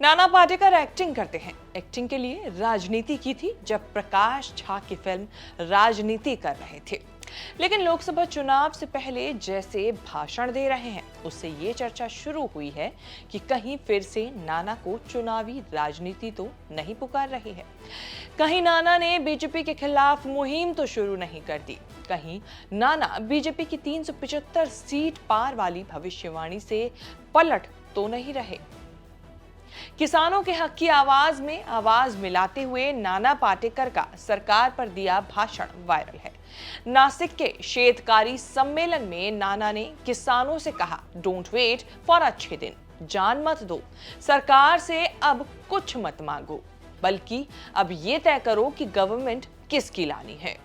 Nana Patekar acting करते हैं। Acting के लिए राजनीति की थी जब प्रकाश झा की फिल्म राजनीति कर रहे थे, लेकिन लोकसभा चुनाव से पहले जैसे भाषण दे रहे हैं उससे ये चर्चा शुरू हुई है कि कहीं फिर से नाना को चुनावी राजनीति तो नहीं पुकार रही है। कहीं नाना ने बीजेपी के खिलाफ मुहिम तो शुरू नहीं कर दी, कहीं नाना बीजेपी की 375 सीट पार वाली भविष्यवाणी से पलट तो नहीं रहे। किसानों के हक की आवाज में आवाज मिलाते हुए नाना पाटेकर का सरकार पर दिया भाषण वायरल है। नासिक के शेतकारी सम्मेलन में नाना ने किसानों से कहा, डोंट वेट फॉर अच्छे दिन, जान मत दो, सरकार से अब कुछ मत मांगो, बल्कि अब ये तय करो कि गवर्नमेंट किसकी लानी है।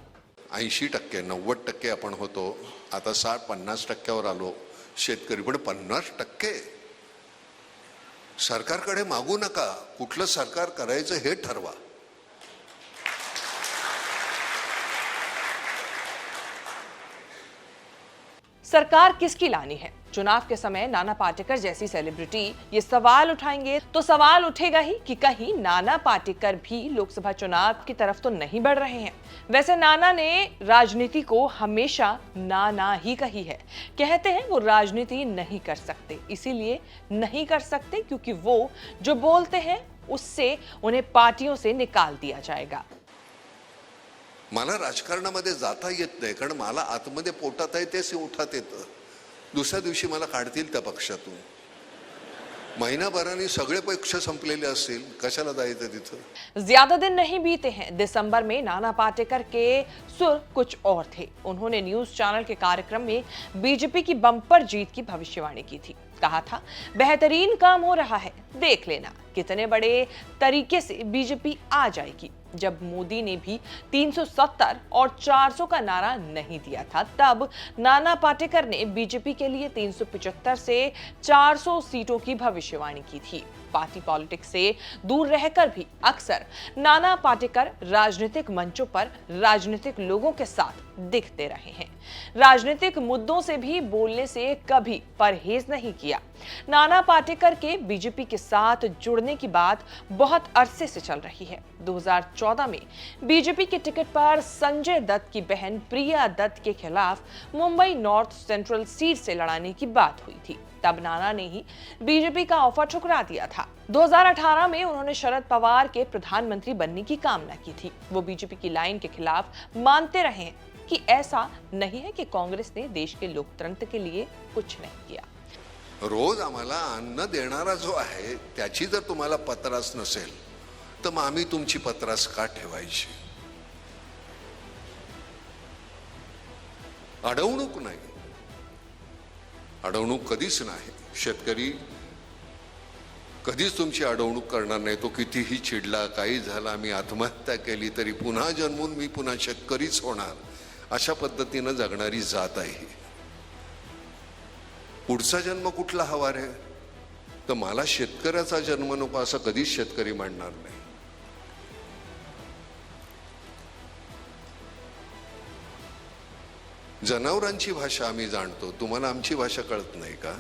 80%, 90% आपण होतो, आता 60-50% आलो शेतकरी, पण 50% सरकारकडे मागू नका, कुठलं सरकार करायचं हे ठरवा। सरकार किसकी लानी है? चुनाव के समय नाना पाटेकर जैसी सेलिब्रिटी ये सवाल उठाएंगे तो सवाल उठेगा ही कि कहीं नाना पाटेकर भी लोकसभा चुनाव की तरफ तो नहीं बढ़ रहे हैं। वैसे नाना ने राजनीति को हमेशा ना ही कही है। कहते हैं वो राजनीति नहीं कर सकते, इसीलिए नहीं कर सकते क्योंकि वो जो बोलते हैं उससे उन्हें पार्टियों से निकाल दिया जाएगा। मला राजकारणामध्ये जाता येत नाही, कारण मला आतमध्ये पोटात आहे तेच उठात येतं। दुसऱ्या दिवशी मला काढतील त्या पक्षातून। महिनाभराने सगळे पक्ष संपलेले असतील, कशाला जायचं तिथं? ज्यादा दिन नहीं बीते हैं, दिसंबर में नाना पाटेकर के सुर कुछ और थे। उन्होंने न्यूज चैनल के कार्यक्रम में बीजेपी की बम्पर जीत की भविष्यवाणी की थी। कहा था, बेहतरीन काम हो रहा है, देख लेना कितने बड़े तरीके से बीजेपी आ जाएगी। जब मोदी ने भी 370 और 400 का नारा नहीं दिया था, तब नाना पाटेकर ने बीजेपी के लिए 375 से 400 सीटों की भविष्यवाणी की थी। पार्टी पॉलिटिक्स से दूर रहकर भी अक्सर नाना पाटेकर राजनीतिक मंचों पर राजनीतिक लोगों के साथ दिखते रहे हैं। राजनीतिक मुद्दों से भी बोलने से कभी परहेज नहीं किया। नाना पाटेकर के बीजेपी के साथ जुड़ने की बात बहुत अरसे से चल रही है। 2014 में बीजेपी के टिकट पर संजय दत्त की बहन प्रिया दत्त के खिलाफ मुंबई नॉर्थ सेंट्रल सीट से लड़ाने की बात हुई थी। तब नाना ने ही बीजेपी का ऑफर ठुकरा दिया था। 2018 में उन्होंने शरद पवार के प्रधानमंत्री बनने की कामना की थी। वो बीजेपी की लाइन के खिलाफ मानते रहे हैं कि ऐसा नहीं है कि कांग्रेस ने देश के लोकतंत्र के लिए कुछ नहीं किया। रोज आम्हाला अन्न देणारा जो आहे त्याची जर तुम्हाला पत्रास नसेल तर मग आम्ही तुमची पत्रास का ठेवायची? अडवणूक नाही, अडवणूक कधीच नाही। शेतकरी कधीच तुमची अडवणूक करणार नाही। तो कितीही चिडला, काही झाला, मी आत्महत्या केली तरी पुन्हा जन्मून मी पुन्हा शेतकरीच होणार, अशा पद्धतीने जगणारी जात आहे। पुढचा जन्म कुठला हवा रे? तर मला शेतकऱ्याचा जन्म नको असं कधीच शेतकरी म्हणणार नाही। जनावरांची भाषा आम्ही जाणतो, तुम्हाला आमची भाषा कळत नाही का?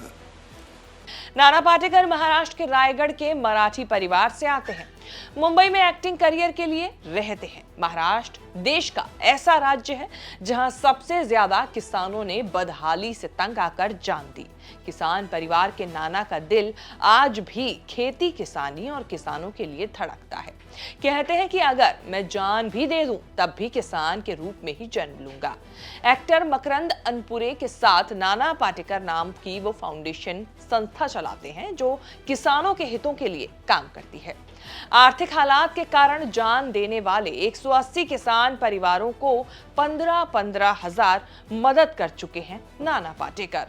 नाना पाटेकर महाराष्ट्र के रायगढ़ के मराठी परिवार से आते हैं। मुंबई में एक्टिंग करियर के लिए रहते हैं। महाराष्ट्र देश का ऐसा राज्य है जहां सबसे ज्यादा किसानों ने बदहाली से तंग आकर जान दी। किसान परिवार के नाना का दिल आज भी खेती किसानी और किसानों के लिए धड़कता है। कहते हैं कि अगर मैं जान भी दे दूं तब भी किसान के रूप में ही जन्म लूंगा। एक्टर मकरंद अनपुरे के साथ नाना पाटेकर नाम की वो फाउंडेशन संस्था चलाते हैं जो किसानों के हितों के लिए काम करती है। आर्थिक हालात के कारण जान देने वाले 180 किसान परिवारों को 15-15 हजार मदद कर चुके हैं नाना पाटेकर।